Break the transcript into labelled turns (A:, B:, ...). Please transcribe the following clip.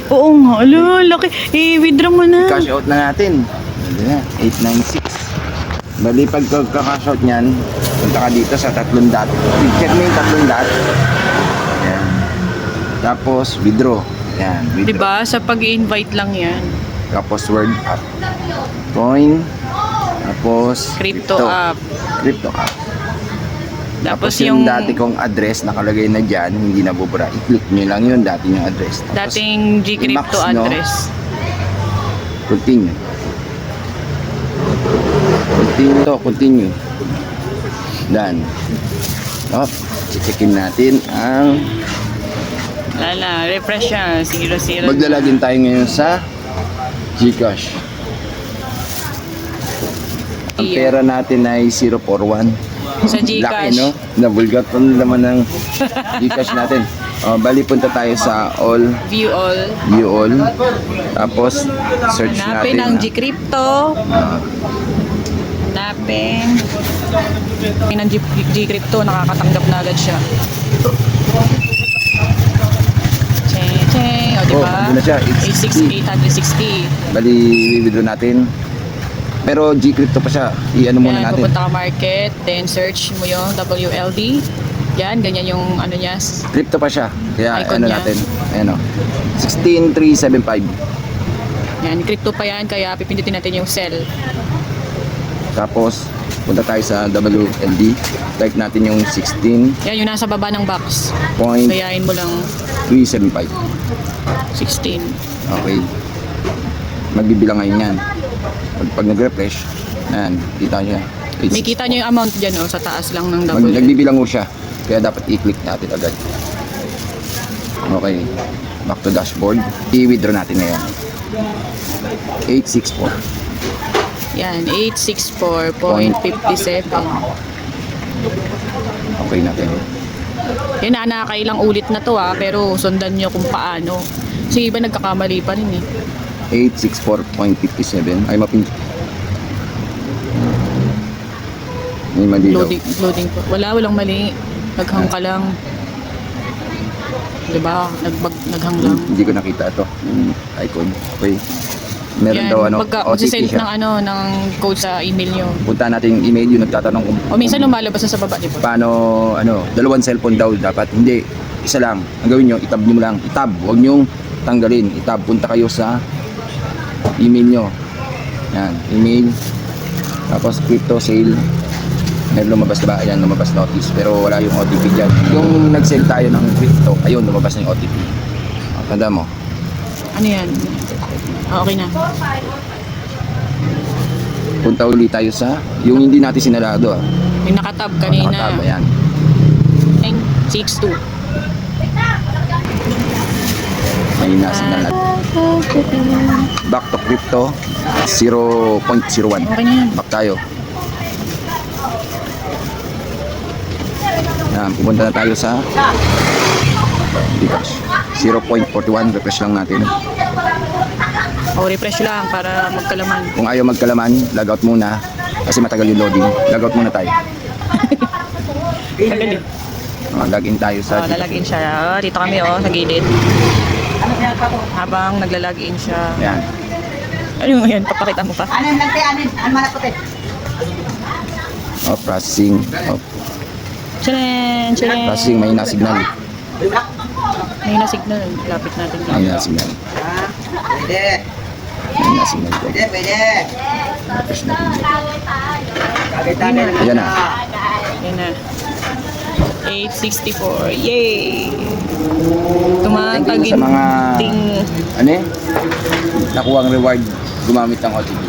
A: Oo nga, ala, laki. I-withdraw mo na.
B: Cash out na natin. Ano na, 896. Bali, pag cash out niyan, punta ka dito sa tatlong dot. Check mo yung tatlong dot. Ayan. Tapos, withdraw. Ayan, withdraw.
A: Diba? Sa pag-invite lang yan.
B: Tapos, word up. Coin. Tapos,
A: Crypto app.
B: Crypto app.
A: Tapos
B: yung dati kong address nakalagay na dyan, hindi nabubura. I-click nyo lang yun, dati yung address. Tapos,
A: dating G-Crypto
B: i-max, no?
A: address.
B: Continue. Continue. Done. Oh, checkin natin ang
A: Lala, refresh siya. 0-0.
B: maglalagin tayo ngayon sa Gcash. Ang pera natin ay 041.
A: Sa Gcash.
B: Laki, no? Nabulgat pa naman ng Gcash natin. Bali, punta tayo sa all.
A: View all.
B: Tapos, search
A: Hanapin
B: natin.
A: ang G-Crypto. Hanapin. Ng G-Crypto, nakakatanggap na agad siya. Cheng. O, diba?
B: andun na siya.
A: 860.
B: Bali, withdraw natin. Pero G-Crypto pa siya. I-ano muna
A: Yan,
B: natin.
A: pupunta ka market, then search mo yung WLD. Yan, ganyan yung ano niya.
B: Crypto pa siya. Kaya
A: Icon
B: ano
A: niya.
B: natin. Ayan o. 16375.
A: Yan, crypto pa yan, kaya pipindutin natin yung sell.
B: Tapos, punta tayo sa WLD. Type natin yung 16.375.
A: Yan, yung nasa baba ng box. Kayain mo lang 16.
B: Okay. Magbibilang ngayon yan. Pag nag-refresh, yan, kita niya.
A: May kita nyo yung amount dyan, oh, sa taas lang ng WLD.
B: Nagbibilang mo siya. Kaya dapat i-click natin agad. Okay. Back to dashboard. I-withdraw natin ngayon. 864.
A: Yan, 864.57.
B: Okay natin.
A: Yan, nakakailang ulit na to pero sundan nyo kung paano. Kasi iba nagkakamali pa rin eh.
B: 864.57. Ay, mapindot. May mali daw.
A: Loading po. Walang mali. Naghang ka lang. Diba? Naghang lang.
B: Hindi ko nakita ito. Yung icon. Okay. Meron
A: Yan,
B: daw ano,
A: mag-send
B: OTP siya.
A: ng code sa email nyo.
B: Punta natin yung email yung nagtatanong kung
A: O minsan lumalabas na sa baba, di ba?
B: paano, dalawang cellphone daw dapat. Hindi, isa lang. Ang gawin nyo, itab nyo lang. Itab, huwag nyo tanggalin. Itab, punta kayo sa email nyo. Yan, email. Tapos crypto sale. Meron lumabas, diba? Ayan, lumabas notice. Pero wala yung OTP dyan. Yung nag-sell tayo ng crypto, ayun, lumabas na yung OTP. Tanda mo.
A: Ano yan? Okay na.
B: Punta ulit tayo sa, yung hindi natin sinarado.
A: Yung nakatab kanina.
B: Nakatab, ayan.
A: 962.
B: May nasignal natin. Back to crypto, 0.01.
A: Okay na yan.
B: Back tayo. Yan, pupunta na tayo sa Gcash. 0.41, refresh lang natin.
A: O, refresh lang para magkalaman.
B: Kung ayaw magkalaman, logout muna. Kasi matagal yung loading. Logout muna tayo.
A: Tagal yun.
B: Login tayo sa Gcash.
A: Lalagin siya. Dito kami sa gilid. Habang naglalagin siya.
B: Yan.
A: Ano mo yan? Papakita mo pa.
C: Anin, manap puti.
B: Processing.
A: Tcharan!
B: Processing, may na-signal.
A: May na-signal. Lapit natin dito.
B: May na-signal.
C: Pwede.
B: May na-signal.
C: Pwede.
B: Refresh natin.
C: Kagitan na.
B: Ayan na.
A: Yan na. 864. Yay!
B: Thank you sa mga
A: ting.
B: nakuha ang reward gumamit ng OTP.